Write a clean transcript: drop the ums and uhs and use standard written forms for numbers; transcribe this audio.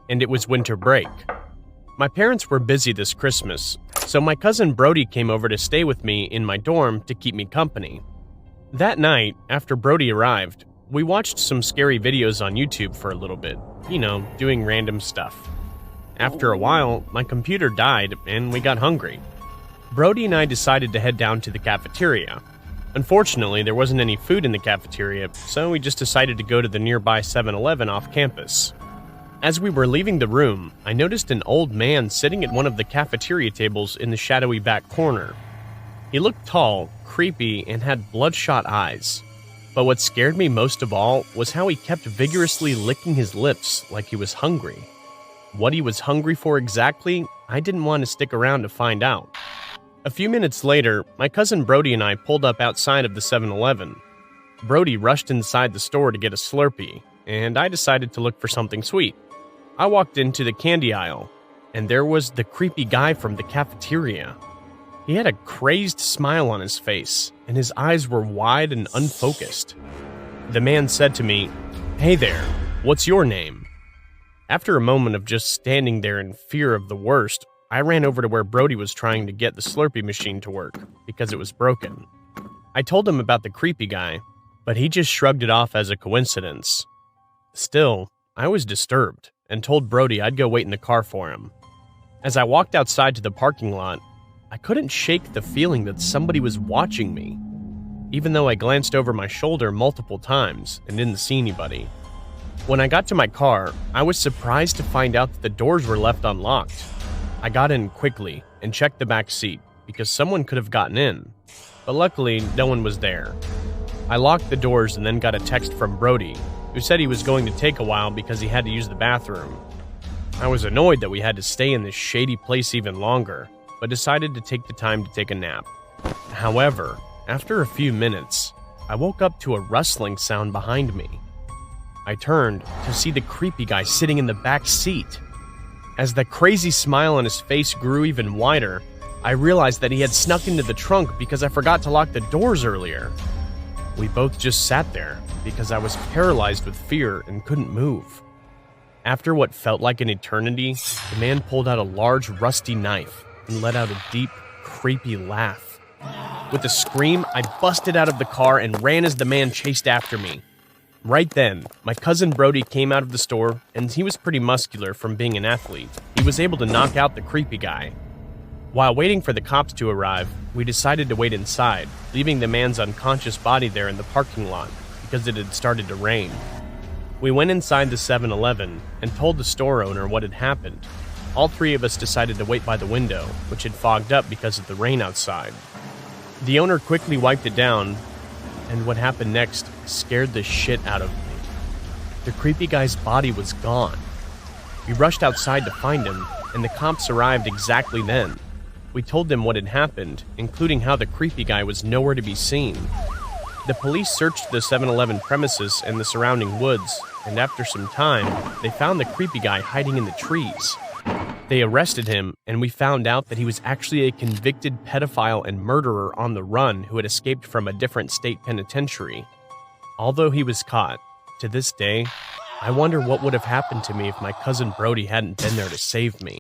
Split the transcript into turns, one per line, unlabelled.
and it was winter break. My parents were busy this Christmas, so my cousin Brody came over to stay with me in my dorm to keep me company. That night, after Brody arrived, we watched some scary videos on YouTube for a little bit, doing random stuff. After a while, my computer died and we got hungry. Brody and I decided to head down to the cafeteria. Unfortunately, there wasn't any food in the cafeteria, so we just decided to go to the nearby 7-Eleven off campus. As we were leaving the room, I noticed an old man sitting at one of the cafeteria tables in the shadowy back corner. He looked tall, creepy, and had bloodshot eyes. But what scared me most of all was how he kept vigorously licking his lips like he was hungry. What he was hungry for exactly, I didn't want to stick around to find out. A few minutes later, my cousin Brody and I pulled up outside of the 7-Eleven. Brody rushed inside the store to get a Slurpee, and I decided to look for something sweet. I walked into the candy aisle, and there was the creepy guy from the cafeteria. He had a crazed smile on his face, and his eyes were wide and unfocused. The man said to me, "Hey there, what's your name?" After a moment of just standing there in fear of the worst, I ran over to where Brody was trying to get the Slurpee machine to work, because it was broken. I told him about the creepy guy, but he just shrugged it off as a coincidence. Still, I was disturbed, and told Brody I'd go wait in the car for him. As I walked outside to the parking lot, I couldn't shake the feeling that somebody was watching me, even though I glanced over my shoulder multiple times and didn't see anybody. When I got to my car, I was surprised to find out that the doors were left unlocked. I got in quickly and checked the back seat because someone could have gotten in, but luckily no one was there. I locked the doors and then got a text from Brody, who said he was going to take a while because he had to use the bathroom. I was annoyed that we had to stay in this shady place even longer, but decided to take the time to take a nap. However, after a few minutes, I woke up to a rustling sound behind me. I turned to see the creepy guy sitting in the back seat. As the crazy smile on his face grew even wider, I realized that he had snuck into the trunk because I forgot to lock the doors earlier. We both just sat there because I was paralyzed with fear and couldn't move. After what felt like an eternity, the man pulled out a large rusty knife and let out a deep, creepy laugh. With a scream, I busted out of the car and ran as the man chased after me. Right then, my cousin Brody came out of the store, and he was pretty muscular from being an athlete. He was able to knock out the creepy guy. While waiting for the cops to arrive, we decided to wait inside, leaving the man's unconscious body there in the parking lot because it had started to rain. We went inside the 7-Eleven and told the store owner what had happened. All three of us decided to wait by the window, which had fogged up because of the rain outside. The owner quickly wiped it down, and what happened next scared the shit out of me. The creepy guy's body was gone. We rushed outside to find him, and the cops arrived exactly then. We told them what had happened, including how the creepy guy was nowhere to be seen. The police searched the 7-Eleven premises and the surrounding woods, and after some time, they found the creepy guy hiding in the trees. They arrested him, and we found out that he was actually a convicted pedophile and murderer on the run who had escaped from a different state penitentiary. Although he was caught, to this day, I wonder what would have happened to me if my cousin Brody hadn't been there to save me.